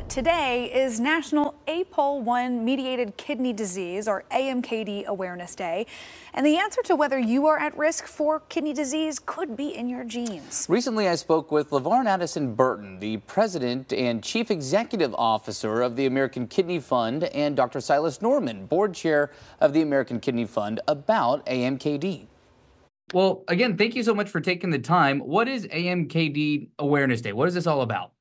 Today is National APOL1 Mediated Kidney Disease, or AMKD, Awareness Day. And the answer to whether you are at risk for kidney disease could be in your genes. Recently, I spoke with LaVarn Addison Burton, the president and chief executive officer of the American Kidney Fund, and Dr. Silas Norman, board chair of the American Kidney Fund, about AMKD. Well, again, thank you so much for taking the time. What is AMKD Awareness Day? What is this all about?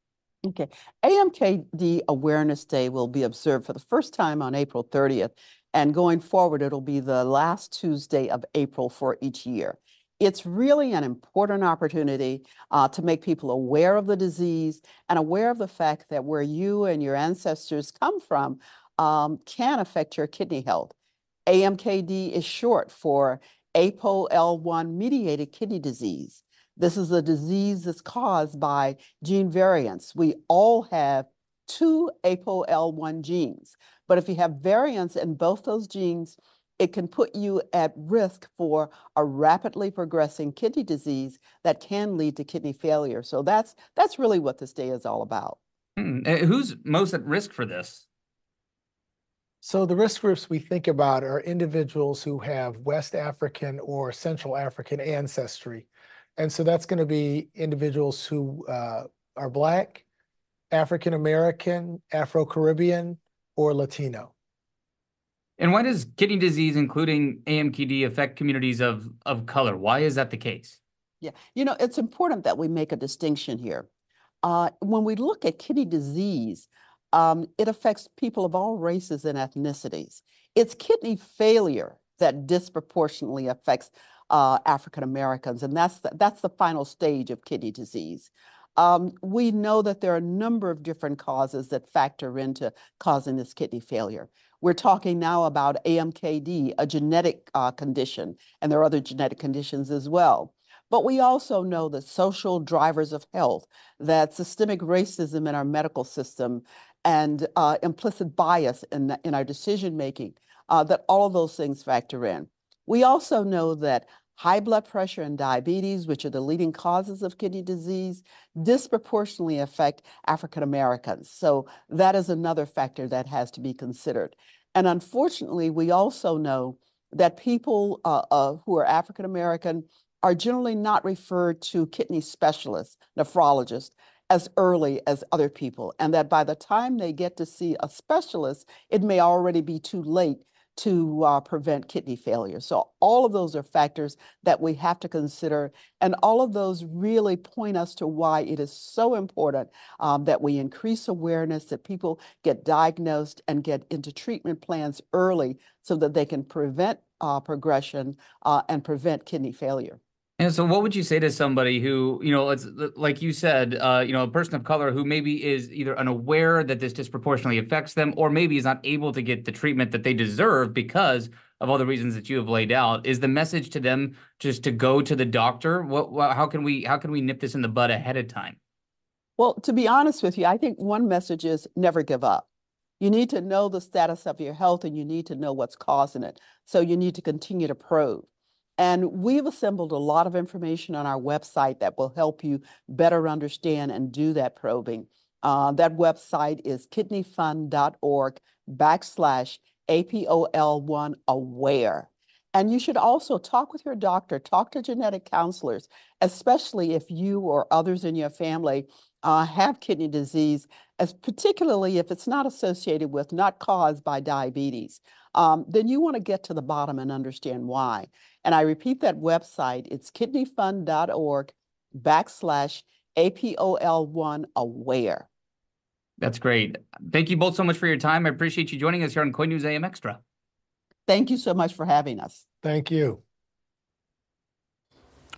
Okay. AMKD Awareness Day will be observed for the first time on April 30th, and going forward, it'll be the last Tuesday of April for each year. It's really an important opportunity to make people aware of the disease and aware of the fact that where you and your ancestors come from can affect your kidney health. AMKD is short for APOL1 mediated kidney disease. This is a disease that's caused by gene variants. We all have two APOL1 genes, but if you have variants in both those genes, it can put you at risk for a rapidly progressing kidney disease that can lead to kidney failure. So that's really what this day is all about. Who's most at risk for this? So the risk groups we think about are individuals who have West African or Central African ancestry. And so that's going to be individuals who are Black, African American, Afro-Caribbean, or Latino. And why does kidney disease, including AMKD, affect communities of color? Why is that the case? Yeah, it's important that we make a distinction here. When we look at kidney disease, it affects people of all races and ethnicities. It's kidney failure that disproportionately affects African Americans, and that's the final stage of kidney disease. We know that there are a number of different causes that factor into causing this kidney failure. We're talking now about AMKD, a genetic condition, and there are other genetic conditions as well. But we also know that social drivers of health, that systemic racism in our medical system, and implicit bias in our decision-making, that all of those things factor in. We also know that high blood pressure and diabetes, which are the leading causes of kidney disease, disproportionately affect African Americans. So that is another factor that has to be considered. And unfortunately, we also know that people who are African American are generally not referred to kidney specialists, nephrologists, as early as other people, and that by the time they get to see a specialist, it may already be too late to prevent kidney failure. So all of those are factors that we have to consider, and all of those really point us to why it is so important that we increase awareness, that people get diagnosed and get into treatment plans early so that they can prevent progression and prevent kidney failure. And so what would you say to somebody who, it's like you said, a person of color who maybe is either unaware that this disproportionately affects them, or maybe is not able to get the treatment that they deserve because of all the reasons that you have laid out? Is the message to them just to go to the doctor? How can we nip this in the bud ahead of time? Well, to be honest with you, I think one message is never give up. You need to know the status of your health, and you need to know what's causing it. So you need to continue to probe. And we've assembled a lot of information on our website that will help you better understand and do that probing. That website is kidneyfund.org/APOL1aware. And you should also talk with your doctor, talk to genetic counselors, especially if you or others in your family have kidney disease, particularly if it's not associated with, not caused by diabetes. Then you want to get to the bottom and understand why. And I repeat that website, it's kidneyfund.org/APOL1aware. That's great. Thank you both so much for your time. I appreciate you joining us here on Coin News AM Extra. Thank you so much for having us. Thank you.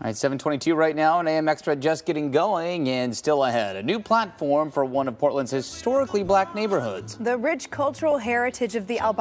All right, 7:22 right now, and AM Extra just getting going and still ahead. A new platform for one of Portland's historically Black neighborhoods. The rich cultural heritage of the albino